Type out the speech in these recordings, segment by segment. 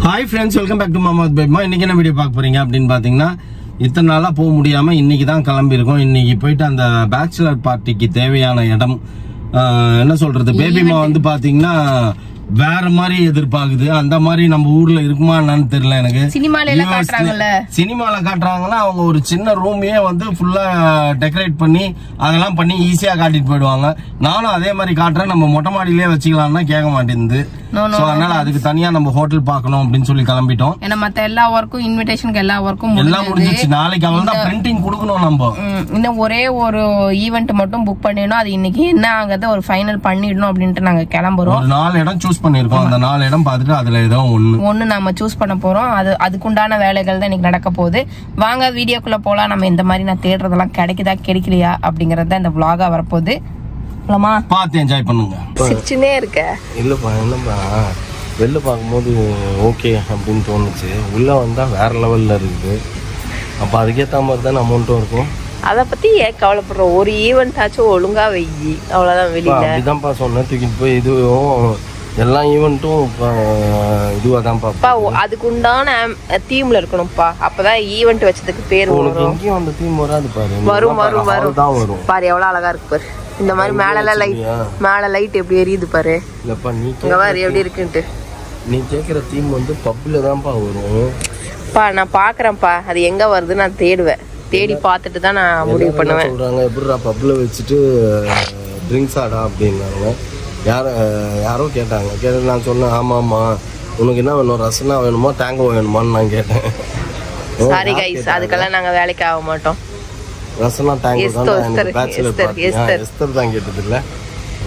Hi friends, welcome back to Mama's Bedma. இன்னைக்கு என்ன video பார்க்க போறீங்க அப்படினு பாத்தீங்கன்னா இத்தனை நாளா போக முடியாம இன்னைக்கு தான் கிளம்பி இருக்கோம். இன்னைக்கு போயிட்டு அந்த பேச்சுலர் பார்ட்டிக்கு தேவையான இடம் என்ன சொல்றது பேபிமா வந்து பாத்தீங்கன்னா வேற மாதிரி எதிர்பார்க்குது. அந்த மாதிரி நம்ம ஊர்ல இருக்குமா என்னன்னு தெரியல எனக்கு. சினிமால காட்டுறாங்கன்னா அவங்க ஒரு சின்ன ரூமையே வந்து ஃபுல்லா டெக்கரேட் பண்ணி அதெல்லாம் பண்ணி ஈஸியா காட்டிட்டு போயிடுவாங்க. நானும் அதே மாதிரி காட்டுறேன், நம்ம மொட்டை மாடியிலே வச்சுக்கலாம்னா கேட்க மாட்டேங்குது. அதனால அதுக்கு தனியா நம்ம ஹோட்டல் பாக்கணும் அப்படின்னு சொல்லி கிளம்பிட்டோம். ஏன்னா மத்த எல்லா ஒர்க்கும் இன்விடேஷனுக்கு எல்லா ஒர்க்கும் எல்லாம் முடிஞ்சிச்சு. நாளைக்கு அவள் தான் பிரிண்டிங் கொடுக்கணும். நம்ம இன்னும் ஒரே ஒரு ஈவெண்ட் மட்டும் புக் பண்ணிடணும். அது இன்னைக்கு என்ன ஆகுது ஒரு ஃபைனல் பண்ணிடணும் அப்படின்ட்டு நாங்க கிளம்புறோம். ஒரு 4 இடம் சூஸ் பண்ணிருக்கோம். அந்த 4 இடம் பார்த்துட்டு அதுல ஏதோ ஒண்ணு நாம சூஸ் பண்ண போறோம். அதுக்குண்டான வேலைகள் தான் இன்னைக்கு நடக்க போகுது. வாங்க வீடியோக்குள்ள போலாம். நம்ம இந்த மாதிரி நான் தேடுறதெல்லாம் கிடைக்குதா கிடைக்கலையா அப்படிங்கறத இந்த vlog-ஆ வரப்போகுது. பார்த்து என்ஜாய் பண்ணுங்க. சிரிச்சுனே இருக்க இல்லப்பா என்னப்பா வெளில பார்க்கும்போது ஓகே அப்படின்னு தோணுச்சு. உள்ள வந்தா வேற லெவல்ல இருக்குது. அப்ப அதுக்கேற்ற மாதிரி தான் அமௌண்ட்டும் இருக்கும். அத பத்தி ஏன் கவலைப்படுற? ஒரு ஈவெண்ட் ஆச்சும் ஒழுங்கா வெயி, அவ்வளவுதான். வெளியில அப்படிதான்ப்பா சொன்னேன். தூக்கிட்டு போய் இதுவும் எல்லா ஈவெண்ட்டும் இதுவா தான்ப்பா. அதுக்கு உண்டான தீம்ல இருக்கணும்ப்பா. அப்பதான் ஈவெண்ட் வச்சதுக்கு பேர் வரும். எங்கேயும் அந்த தீம் வராது பாரு. வரும் வரும் வரும் தான் வரும் பாரு. எவ்வளவு அழகா இருக்கு பாரு. இந்த மாதிரி மேல லைட் எப்படி எரியுது பாரு. இல்லப்பா நீ பாரு எப்படி இருக்குன்ட்டு. நீ கேக்குற தீம் வந்து பப்ல தான்ப்பா வரும். நான் பாக்குறேன்ப்பா. அது எங்க வருது நான் தேடுவேன். தேடி பார்த்துட்டு தான் நான் முடிவு பண்ணுவேன். சொல்றாங்க எப்படிடா பப்ல வச்சுட்டு ட்ரிங்க்ஸ் ஆடா அப்படின்னாங்க. யாரோ கேட்டாங்க. நான் சொன்னேன் ஆமாம்மா உனக்கு என்ன வேணும், ரசனா வேணுமா டேங்கோ வேணுமான்னு நான் கேட்டேன். சாரி கைஸ், அதுக்கெல்லாம் நாங்க வேலைக்கு ஆக மாட்டோம். ரசனா டேங்கோ தான் பேச்சுலர் பார்ட்டி. எஸ்தர் தான் கேட்டது இல்லை,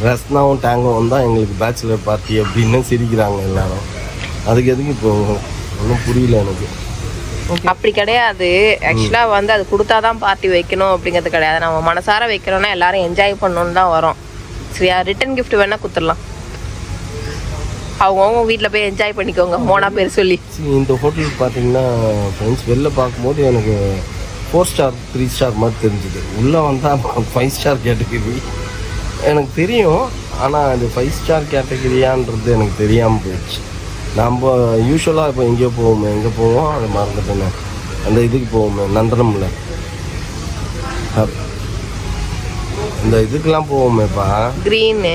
ரஸ்னாவும் டேங்கோவும் தான் எங்களுக்கு பேச்சுலர் பார்ட்டி அப்படின்னு சிரிக்கிறாங்க எல்லாரும். அதுக்கு எதுக்கு இப்போ ஒன்றும் புரியல எனக்கு. அப்படி கிடையாது. ஆக்சுவலா வந்து அது கொடுத்தாதான் பார்ட்டி வைக்கணும் அப்படிங்கிறது கிடையாது. நம்ம மனசார வைக்கிறோம்னா எல்லாரும் என்ஜாய் பண்ணணும்னு தான் வரும். சரியா? ரிட்டர்ன் கிஃப்ட் வேணா குத்துடலாம். அவங்க வீட்டுல போய் என்ஜாய் பண்ணிக்கோங்க மோனா பேர் சொல்லி. இந்த ஹோட்டலுக்கு பார்த்தீங்கன்னா ஃப்ரெண்ட்ஸ் வெளில பார்க்கும்போது எனக்கு 4 ஸ்டார் 3 ஸ்டார் மாதிரி தெரிஞ்சுது. உள்ளே வந்தால் 5 ஸ்டார் கேட்டகரி எனக்கு தெரியும். ஆனால் அது 5 ஸ்டார் கேட்டகரியான்றது எனக்கு தெரியாமல் போயிடுச்சு. நம்ம யூஸ்வலாக இப்போ எங்கேயோ எங்கே போவோம் அது மறந்துட்டேன். அந்த இதுக்கு போவோமே நந்தனம்ல, இந்த இதுக்கெல்லாம் போவோமேப்பா. கிரீனு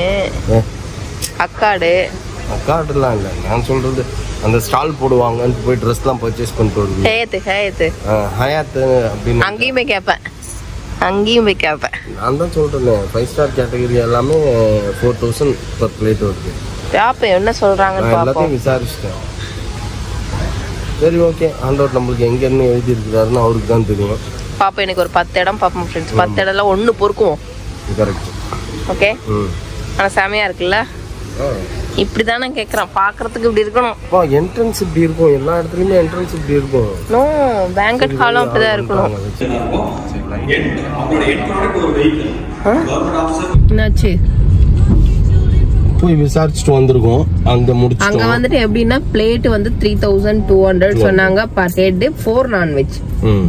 அக்காடுலாம் இல்லை, நான் சொல்கிறது அந்த ஸ்டால் போடுவாங்கன்னு போய் ட்ரெஸ்லாம் பர்ச்சேஸ் பண்ணிட்டு வருவேன். ஹயாத்து அப்படின்னு அங்கேயும் போய் கேட்பேன். நான் தான் சொல்கிறேன் 5 ஸ்டார் கேட்டகரி எல்லாமே 4000 பர் பிளேட் வருது. என்ன சொல்கிறாங்க எல்லாத்தையும் விசாரிச்சிட்டேன். சரி ஓகே, ஆண்டவர் நம்மளுக்கு எங்கன்னு எழுதி இருக்கிறாருன்னு அவருக்கு தான் தெரியும். பாப்பா எனக்கு ஒரு 10 இடம் பார்ப்போம் ஃப்ரெண்ட்ஸ். 10 இடம்லாம் ஒன்று பொறுக்குவோம். கரெக்ட். ஓகே. ஆனால் செமையாக இருக்குல்ல. இப்படி தானே கேட்குறான். பார்க்கறதுக்கு இப்படி இருக்கணும். என்ட்ரன்ஸ் இப்படி இருக்கும். எல்லா இடத்துலையுமே என்ட்ரன்ஸ் இப்படி இருக்கும். நோ பேங்கட் ஹாலும் அப்படிதான் இருக்கணும். என்னாச்சு? போய் விசாரிச்சுட்டு வந்திருக்கோம். அங்க வந்துட்டு எப்படின்னா பிளேட் வந்து 3200 சொன்னாங்க பர் ஹெட், 4 நான்வெஜ்.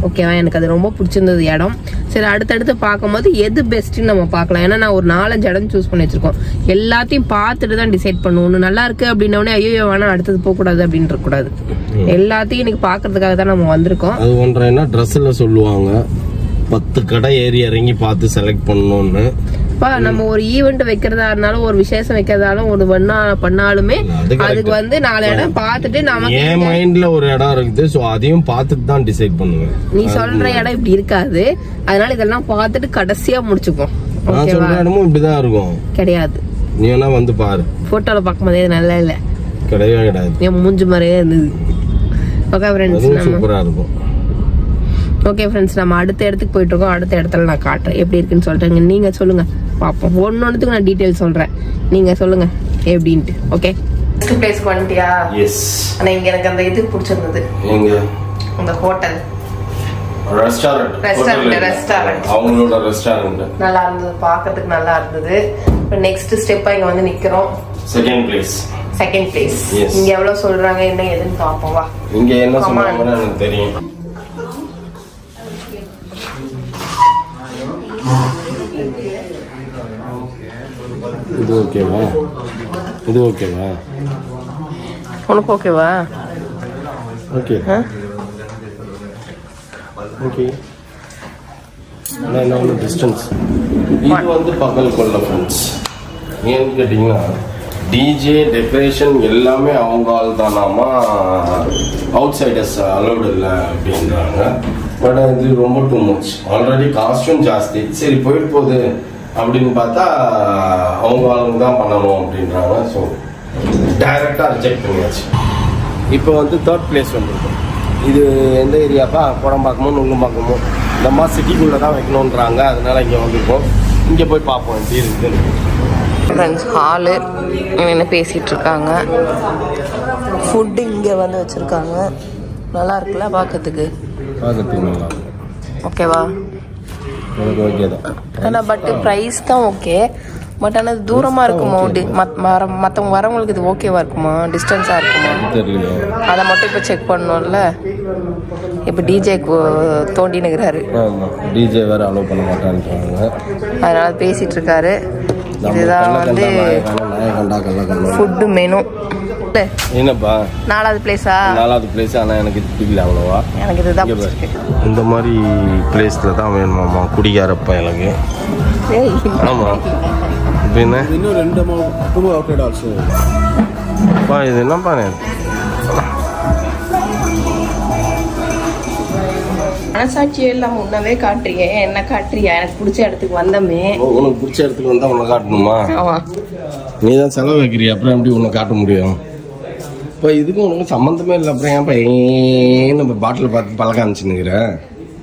ஓகேவா? எனக்கு அது ரொம்ப பிடிச்சிருந்தது இடம். சரி அடுத்தடுத்து பார்க்கும்போது எது பெஸ்ட்னு நம்ம பார்க்கலாம். ஏன்னா நான் ஒரு 4-5 இடம் சூஸ் பண்ணி வச்சிருக்கோம். எல்லாத்தையும் பார்த்துட்டு தான் டிசைட் பண்ணுவோம். ஒன்று நல்லா இருக்கு அப்படின்னோடனே ஐயோ வேணா அடுத்தது போகக்கூடாது அப்படின்னு இருக்கக்கூடாது. எல்லாத்தையும் இன்னைக்கு பார்க்கறதுக்காக தான் நம்ம வந்திருக்கோம். அது ஒன்றா ட்ரெஸ்ல சொல்லுவாங்க 10 கடை ஏறி இறங்கி பார்த்து செலக்ட் பண்ணணும்னு. நம்ம ஒரு ஈவெண்ட் வைக்கிறதா இருந்தாலும் ஒரு விசேஷம் வைக்கிறதாலும் ஒரு பண்ணாலுமே அதுக்கு வந்து 4 இடம் பார்த்துட்டு நமக்கு என் மைண்ட்ல ஒரு இடம் இருக்குது. சோ அதையும் பார்த்துட்டு தான் டிசைட் பண்ணுவேன். நீ சொல்ற இடம் இப்படி இருக்காது. அதனால இதெல்லாம் பார்த்துட்டு கடைசியா முடிச்சுப்போம். நான் சொல்ற இடமும் இப்படிதான் இருக்கும். கிடையாது. நீ வேணா வந்து பாரு. போட்டோல பார்க்கும்போதே நல்லா இல்ல. கிடையவே கிடையாது. என் மூஞ்சி மாதிரியே இருந்தது. ஓகே ஃப்ரெண்ட்ஸ், சூப்பரா இருக்கும். ஓகே ஃப்ரெண்ட்ஸ், நம்ம அடுத்த இடத்துக்கு போயிட்டு இருக்கோம். அடுத்த இடத்துல நான் காட்டுறேன் எப்படி இருக்குன்னு சொல்லிட்டு நீங்க சொல்லுங்க பாப்போம். ஒன்னொன்னுக்கு நான் டீடைல் சொல்றேன், நீங்க சொல்லுங்க எப்படின்ட்டு. ஓகே, நெக்ஸ்ட் பிளேஸ்க்கு வந்துட்டியா? எஸ். ஆனா இங்க எனக்கு அந்த இது பிடிச்சிருந்தது. எங்க? அந்த ஹோட்டல் ரெஸ்டாரண்ட் அவங்களோட ரெஸ்டாரண்ட் நல்லா இருந்தது. பார்க்கிறதுக்கு நல்லா இருந்தது. இப்போ நெக்ஸ்ட் ஸ்டெப்பா இங்க வந்து நிக்கிறோம். Second place. இங்க எவ்வளவு சொல்றாங்க என்ன ஏதுன்னு பாப்போம். வா, இங்க என்ன சொல்றாங்கன்னு எனக்கு தெரியும். இது ஓகேவா? உனக்கு ஓகேவா? ஓகே ஓகே என்ன டிஸ்டன்ஸ் இது வந்து பகல் கொள்ள ஃப்ரெண்ட்ஸ். ஏன்னு கேட்டிங்கன்னா டிஜே டெக்கரேஷன் எல்லாமே அவங்க ஆள் தானாமா, அவுட் சைடர்ஸ் அலோடு இல்லை அப்படின்றாங்க. பட் இது ரொம்ப டூ மச், ஆல்ரெடி காஸ்ட்யூம் ஜாஸ்தி. சரி போயிட்டு போகுது அப்படின்னு பார்த்தா அவங்க ஆளுங்க தான் பண்ணணும் அப்படின்றாங்க. ஸோ டைரெக்டாக ரிஜெக்ட் பண்ணியாச்சு. இப்போ வந்து 3rd பிளேஸ் வந்துருக்கோம். இது எந்த ஏரியாப்பா? கோடம்பாக்கமோ நுங்கம்பாக்கமோ இந்த மாதிரி சிட்டிக்குள்ளே தான் வைக்கணுன்றாங்க. அதனால இங்கே வந்துருக்கோம். இங்கே போய் பார்ப்போம் எப்படி இருக்குன்னு. ஃப்ரெண்ட்ஸ் ஹாலு என்ன பேசிகிட்டு இருக்காங்க. ஃபுட்டு இங்கே வந்து வச்சுருக்காங்க. நல்லா இருக்குல்ல பார்க்கறதுக்கு? நல்லா ஓகேவா? ஓகே தான். ஆனால் பட் ப்ரைஸ் தான் ஓகே. பட் ஆனால் தூரமாக இருக்குமோ? மற்றவங்க வரவங்களுக்கு இது ஓகேவா இருக்குமா? டிஸ்டன்ஸாக இருக்குமா தெரியல. அதை மட்டும் இப்போ செக் பண்ணணும்ல. இப்போ டிஜே தோண்டினுக்கிறாரு. டிஜே வேறு அலோவ் பண்ண மாட்டான்றாங்க. அதனால பேசிகிட்டு இருக்காரு. இதுதான் வந்து ஃபுட்டு மெனு. என்னப்பா 4வது பிளேஸா? 4வது பிளேஸ். ஆனால் எனக்கு இது பிடிக்கல அவ்வளோவா. எனக்கு இதுதான் பிடிச்சிருக்கு. இந்த மாதிரி பிளேஸில் தான் வேணுமாம்மா குடிக்காரப்பா எனக்கு. ஆமாம் பின்ன இன்னும் 2 அவுட்லெட் ஆல்சோ. இது என்னப்பா மனசாட்சியே இல்லாம உன்னவே காட்டுறீங்க. என்ன காட்டுறியா? எனக்கு பிடிச்ச இடத்துக்கு வந்தமே. உனக்கு பிடிச்ச இடத்துக்கு வந்தா உன்னை காட்டணுமா? ஆமா, நீ தான் செலவு வைக்கிறிய, அப்புறம் எப்படி உன்னை காட்ட முடியும்? இப்போ இதுக்கும் உனக்கு சம்மந்தமே இல்லை. அப்புறம் ஏன் நம்ம பாட்டில் பார்த்து பழக்க ஆரம்பிச்சுன்னுக்கிற?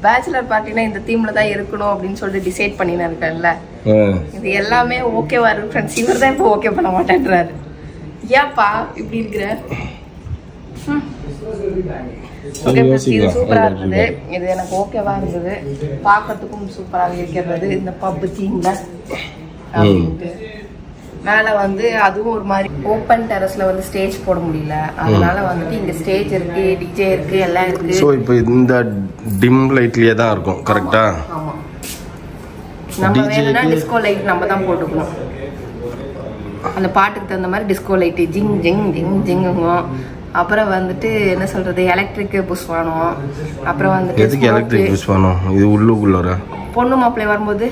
பேச்சுலர் பார்ட்டினா இந்த தீம்ல தான் இருக்கணும் அப்படின்னு சொல்லிட்டு டிசைட் பண்ணினா இருக்கல. இது எல்லாமே ஓகேவா இருக்கு ஃப்ரெண்ட்ஸ். இவர் தான் இப்போ ஓகே பண்ண மாட்டேன்றாரு. ஏப்பா இப்படி இருக்கிற? இது சூப்பரா இருந்தது. இது எனக்கு ஓகேவா இருந்தது. பார்க்கறதுக்கும் சூப்பராக இருக்கிறது இந்த பப் தீம்ல. மேல வந்து அதுவும் ஒரு மாதிரி ஓப்பன் டெரஸ்ல வந்து ஸ்டேஜ் போட முடியல. அதனால வந்துட்டு இங்க ஸ்டேஜ் இருக்கு, டிஜே இருக்கு, எல்லாம் இருக்கு. சோ இப்போ இந்த டிம் லைட்லயே தான் இருக்கும். கரெக்ட்டா? ஆமா. நம்ம வேணும்னா டிஸ்கோ லைட் நம்ம தான் போட்டுக்கணும். அந்த பாட்டுக்கு தகுந்த மாதிரி டிஸ்கோ லைட் ஜிங் ஜிங் ஜிங் ஜிங்குவோம். அப்புறம் வந்துட்டு என்ன சொல்றது, எலக்ட்ரிக் புஷ்வானம். அப்புறம் வந்துட்டு எதுக்கு எலக்ட்ரிக் புஷ்வானம்? இது உள்ளுக்குள்ளற பொண்ணு மாப்பிள்ளை வரும்போது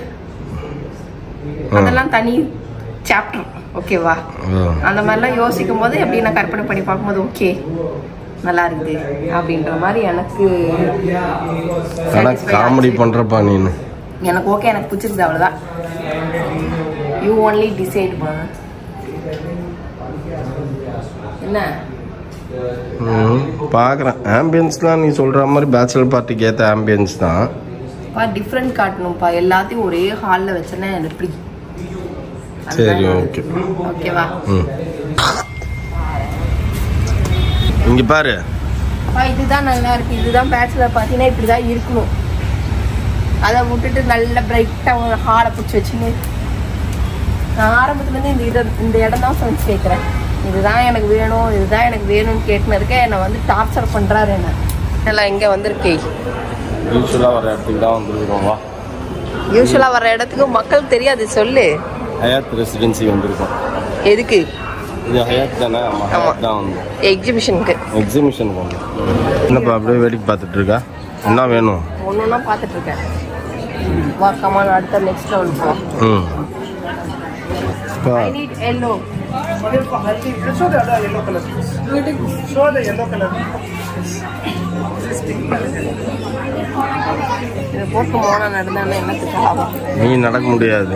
அதெல்லாம் தனி சாப்டர். ஓகேவா? அந்த மாதிரிலாம் யோசிக்கும் போது எப்படி நான் கற்பனை பண்ணி பார்க்கும்போது ஓகே நல்லா இருக்குது அப்படின்ற மாதிரி எனக்கு காமெடி பண்றப்பா நீ. எனக்கு ஓகே, எனக்கு பிடிச்சிருக்கு. அவ்வளோதான். யூ ஒன்லி டிசைட் பண்ண என்ன பார்க்குறேன். ஆம்பியன்ஸ்லாம் நீ சொல்ற மாதிரி பேச்சுலர் பார்ட்டிக்கு ஏற்ற ஆம்பியன்ஸ் தான். டிஃப்ரெண்ட் காட்டணும்ப்பா. எல்லாத்தையும் ஒரே ஹாலில் வச்சேன்னா எப்படி? சரி ஓகே ஓகேவா? இங்க பாரு. இதுதான் நல்லா இருக்கு. இதுதான் பேச்சுலர் பார்ட்டினா இப்படிதான் இருக்கணும். அதை விட்டுட்டு நல்ல பிரைட்டா ஒரு ஹாலை பிடிச்சி வச்சுன்னு நான் ஆரம்பத்துலேருந்து இந்த இடம் தான் ஃப்ரெண்ட்ஸ் கேட்குறேன். இதுதான் எனக்கு வேணும், இதுதான் எனக்கு வேணும்னு கேட்டுனதுக்கு என்னை வந்து டார்ச்சர் பண்ணுறாரு. என்ன எல்லாம் இங்கே வந்திருக்கே. யூஸ்வலாக வர இடத்துக்கு தான் வந்துருக்கோம். வா, யூஸ்வலாக வர இடத்துக்கு மக்களுக்கு தெரியாது. சொல்லு. ஹயாத் ரெசிடென்சி வந்திருக்கோம். எதுக்கு? இது ஹயாத் தானே? ஆமாம் தான் வந்து எக்ஸிபிஷனுக்கு வந்து. என்னப்பா அப்படியே வேடிக்கை பார்த்துட்டு இருக்கா? என்ன வேணும்? ஒன்றுன்னா பார்த்துட்டு இருக்கேன். வா கமான், அடுத்த நெக்ஸ்ட் லெவல் போகலாம். I need yellow. Show the other yellow color. Show the yellow color. இதை போட்டு மோனா நடந்தானே என்னத்துக்கு ஆகும்? நீ நடக்க முடியாது.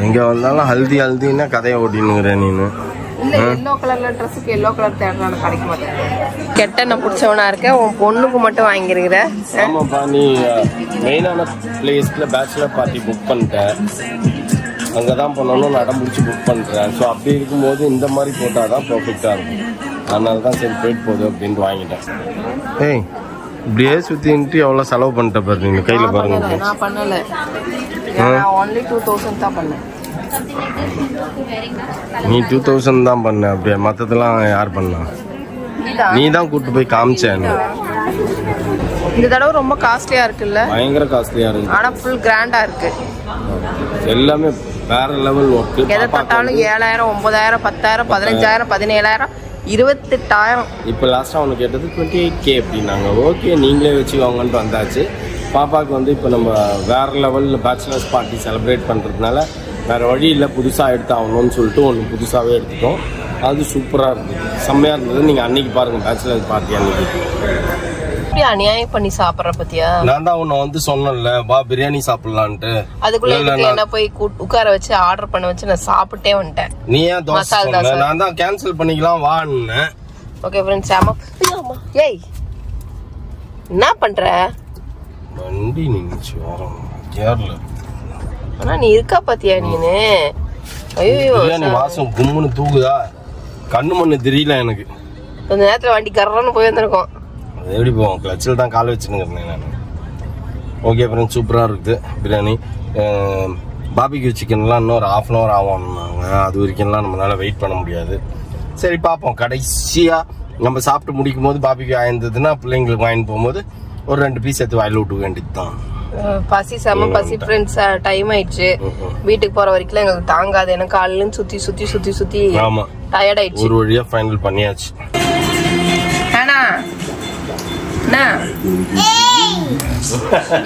எங்கே வந்தாலும் ஹல்தி ஹல்தின்னா கதையை ஓட்டினுங்கிற நீனு. இல்லை, எல்லோ கலரில் ட்ரெஸ்ஸுக்கு எல்லோ கலர் தேடுறான்னு கிடைக்க மாட்டேன். கெட்ட நான் பிடிச்சவனா இருக்கேன். உன் பொண்ணுக்கு மட்டும் வாங்கிருக்கிற. ஆமாப்பா, நீ மெயினான பிளேஸில் பேச்சுலர் பார்ட்டி புக் பண்ணிட்ட. அங்கே தான் பண்ணணும் நடம் முடிச்சு புக் பண்ணுறேன். ஸோ அப்படி இருக்கும்போது இந்த மாதிரி போட்டால் தான் பர்ஃபெக்டாக இருக்கும். அதனால தான் சரி போயிட்டு போகுது அப்படின்ட்டு வாங்கிட்டேன். ஏய், இப்படியே சுற்றின்ட்டு எவ்வளோ செலவு பண்ணிட்ட பாரு. நீங்கள் கையில் பாருங்க. நான் பண்ணலை. நான் ஒன்லி 2000 தான் பண்ணேன். நீ 2000 தான் பண்ண. அப்படியே மற்றதெல்லாம் யார் பண்ணா? நீ தான் கூப்பிட்டு போய் காமிச்சேன். இந்த தடவை ரொம்ப காஸ்ட்லியா இருக்குல்ல? பயங்கர காஸ்ட்லியா இருக்கு. ஆனா ஃபுல் கிராண்டா இருக்கு. எல்லாமே வேற லெவல் ஒர்க். எதை தொட்டாலும் 7000, 9000, 10000, 15000, 17000 28,000. இப்போ லாஸ்ட்டாக அவனுக்கு கேட்டது 28K அப்படின்னாங்க. ஓகே நீங்களே வச்சுக்கோங்கன்ட்டு வந்தாச்சு. பாப்பாவுக்கு வந்து இப்போ நம்ம வேறு லெவலில் பேச்சுலர்ஸ் பார்ட்டி செலிப்ரேட் பண்ணுறதுனால வேறு வழி இல்லை, புதுசாக எடுத்தாகணும்னு சொல்லிட்டு ஒன்று புதுசாகவே எடுத்துட்டோம். அது சூப்பராக இருந்தது, செம்மையாக இருந்தது. நீங்கள் அன்றைக்கி பாருங்கள் பேச்சுலர்ஸ் பார்ட்டி அன்றைக்கி. அநியாயம் பண்ணி சாப்பிடுற பத்தியா? நான் தான் உன்னை வந்து சொன்னேன்ல வா பிரியாணி சாப்பிடலான்ட்டு. அதுக்குள்ள என்ன போய் உட்கார வச்சு ஆர்டர் பண்ண வச்சு நான் சாப்பிட்டே வந்துட்டேன். நீ ஏன் தோசை சொன்ன? நான் தான் கேன்சல் பண்ணிக்கலாம் வான்னு. ஓகே ஃப்ரெண்ட்ஸ், ஏய் என்ன பண்ற? வண்டி நின்னுச்சு வரோம் கேரள. ஆனா நீ இருக்கா பாத்தியா நீனு? ஐயோ பிரியாணி வாசம் கும்முன்னு தூக்குதா, கண்ணு மண்ணு தெரியல எனக்கு. கொஞ்ச நேரத்துல வண்டி கர்றன்னு போய் வந்திருக்கோம். எப்படி போவோம், கிளச்சில் தான் கால் வச்சுருங்க நான். ஓகே ஃப்ரெண்ட்ஸ், சூப்பராக இருக்குது பிரியாணி. பாபிக்யூ சிக்கன்லாம் இன்னும் ஒரு 1/2 hour ஆகும்னாங்க. அது வரைக்கும்லாம் நம்மளால வெயிட் பண்ண முடியாது. சரி பார்ப்போம், கடைசியாக நம்ம சாப்பிட்டு முடிக்கும் போது பாபிக்யூ ஆயிருந்ததுன்னா பிள்ளைங்களுக்கு வாங்கிட்டு போகும்போது ஒரு 2 பீஸ் எடுத்து வாயில் விட்டு வேண்டியது தான். பசி செம பசி ஃப்ரெண்ட்ஸ், டைம் ஆயிடுச்சு. வீட்டுக்கு போற வரைக்கும் எங்களுக்கு தாங்காது. எனக்கு காலையில சுத்தி சுத்தி சுத்தி சுத்தி ஆமா டயர்ட் ஆயிடுச்சு. ஒரு வழியா ஃபைனல் பண்ணியாச்சு.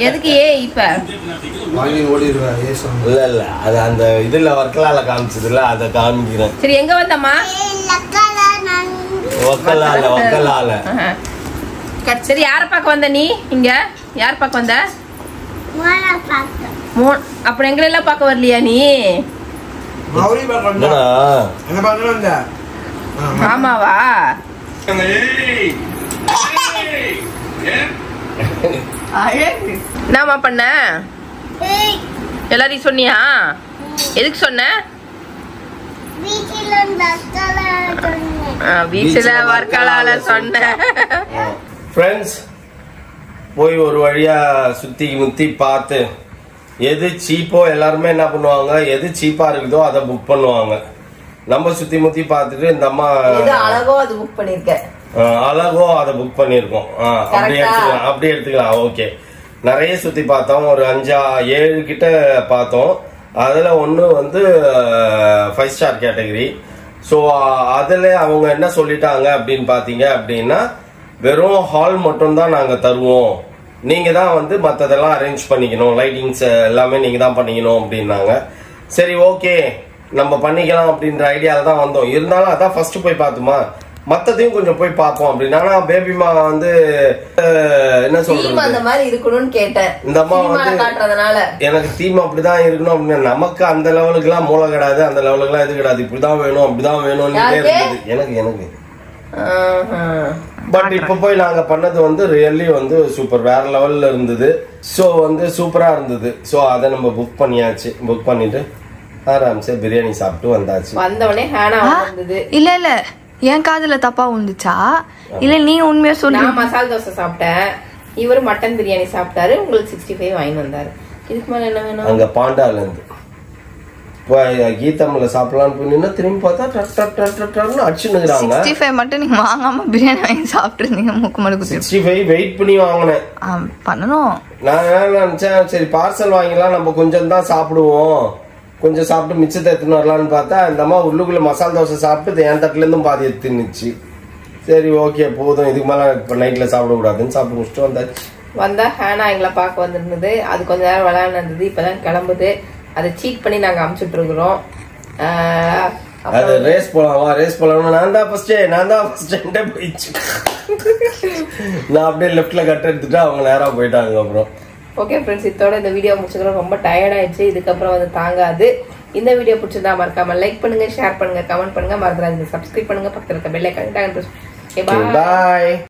எதுக்கு இப்ப இல்ல அது அந்த இதுல வர்க்கலால காமிச்சதுல அத காமிக்கிறேன். சரி எங்க வந்தம்மா? வக்கலால. சரி யார பார்க்க வந்த நீ? இங்க யார் பார்க்க வந்த? அப்புறம் எங்களை எல்லாம் பார்க்க வரலையா நீ? ஆமாவா? என்னமா பண்ண? எல்லாரையும் சொன்னியா? எதுக்கு சொன்ன? வீட்டுல வர்க்கலால சொன்ன. ஃப்ரெண்ட்ஸ் போய் ஒரு வழியா சுத்தி முத்தி பார்த்து எது சீப்போ எல்லாருமே என்ன பண்ணுவாங்க, எது சீப்பா இருக்குதோ அதை புக் பண்ணுவாங்க. நம்ம சுத்தி முத்தி பார்த்துட்டு இந்த அம்மா அழகோ அது புக் பண்ணிருக்கேன், அழகோ அதை புக் பண்ணிருக்கோம். அப்படி எடுத்துக்கலாம். ஓகே, நிறைய சுத்தி பார்த்தோம், ஒரு 5-7 கிட்ட பார்த்தோம். அதுல ஒண்ணு வந்து 5 star கேட்டகரி. ஸோ அதுல அவங்க என்ன சொல்லிட்டாங்க அப்படின்னு பாத்தீங்க அப்படின்னா, வெறும் ஹால் மட்டும் தான் நாங்க தருவோம், நீங்க தான் வந்து மற்றதெல்லாம் அரேஞ்ச் பண்ணிக்கணும், லைட்டிங்ஸ் எல்லாமே நீங்க தான் பண்ணிக்கணும் அப்படின்னாங்க. சரி ஓகே நம்ம பண்ணிக்கலாம் அப்படின்ற ஐடியால தான் வந்தோம். இருந்தாலும் அதான் ஃபர்ஸ்ட் போய் பார்த்தோமா, மத்ததையும் கொஞ்சம் போய் பார்ப்போம் அப்படின்னா. பேபிமா வந்து என்ன சொல்றது, அந்த மாதிரி இருக்கணும்னு கேட்டேன். இந்த அம்மா வந்து எனக்கு தீம் அப்படிதான் இருக்கணும் அப்படின்னா, நமக்கு அந்த லெவலுக்கு எல்லாம் மூளை கிடையாது, அந்த லெவலுக்கு எல்லாம் எது கிடையாது. இப்படிதான் வேணும் அப்படிதான் வேணும்னு எனக்கு எனக்கு பட் இப்ப போய் நாங்க பண்ணது வந்து ரியல்லி வந்து சூப்பர், வேற லெவல்ல இருந்தது. சோ வந்து சூப்பரா இருந்தது. சோ அதை நம்ம புக் பண்ணியாச்சு. புக் பண்ணிட்டு ஆராம்சே பிரியாணி சாப்பிட்டு வந்தாச்சு. வந்தவனே ஹேனா வந்தது. இல்ல என் காதுல தப்பா வந்துச்சா இல்ல நீ உண்மையா சொல்லு? நான் மசாலா தோசை சாப்பிட்டேன், இவரு மட்டன் பிரியாணி சாப்பிட்டாரு, உங்களுக்கு 65 வாங்கி வந்தாரு. இதுக்கு மேல என்ன வேணும்? அங்க பாண்டால இருந்து கீதம்ல சாப்பிடலான்னு போனீங்கன்னா திரும்பி பார்த்தா அடிச்சுன்னுக்குறாங்க. 65 மட்டும் நீங்க வாங்காம பிரியாணி வாங்கி சாப்பிட்டு இருந்தீங்க. மூக்கு மேல 65 வெயிட் பண்ணி வாங்கினேன். பண்ணணும். நான் நினைச்சேன் சரி பார்சல் வாங்கிக்கலாம், நம்ம கொஞ்சம் தான் சாப்பிடுவோம், கொஞ்சம் சாப்பிட்டு மிச்சத்தை எடுத்துன்னு வரலான்னு பார்த்தா இந்த அம்மா உள்ளுக்குள்ள மசாலா தோசை சாப்பிட்டு என் தட்டுல இருந்தும் பாதி எடுத்துன்னுச்சு. சரி ஓகே போதும், இதுக்கு மேல இப்ப நைட்ல சாப்பிடக்கூடாதுன்னு சாப்பிட்டு முடிச்சுட்டு வந்தாச்சு. வந்தா ஹேனா எங்களை பார்க்க வந்திருந்தது. அது கொஞ்ச நேரம் விளையாண்டு இருந்தது, இப்பதான் கிளம்புது. அதை சீட் பண்ணி நாங்க அமுச்சுட்டு இருக்கிறோம். அது ரேஸ் போலாமா, ரேஸ் போலாமா, நான் தான் ஃபர்ஸ்ட் போயிடுச்சு. நான் அப்படியே லெஃப்ட்ல கட் எடுத்துட்டு அவங்க நேரா போயிட்டாங்க. அப்புறம் ஓகே ஃப்ரெண்ட்ஸ், இதோட இந்த வீடியோ முடிச்சுக்கிறோம். ரொம்ப டயர்ட் ஆயிடுச்சு, இதுக்கப்புறம் வந்து தாங்காது. இந்த வீடியோ பிடிச்சிருந்தா மறக்காம லைக் பண்ணுங்க, ஷேர் பண்ணுங்க, கமெண்ட் பண்ணுங்க, மறந்துடாதீங்க சப்ஸ்கிரைப் பண்ணுங்க, பக்கத்துல இருக்க பெல் ஐகான். பாய்.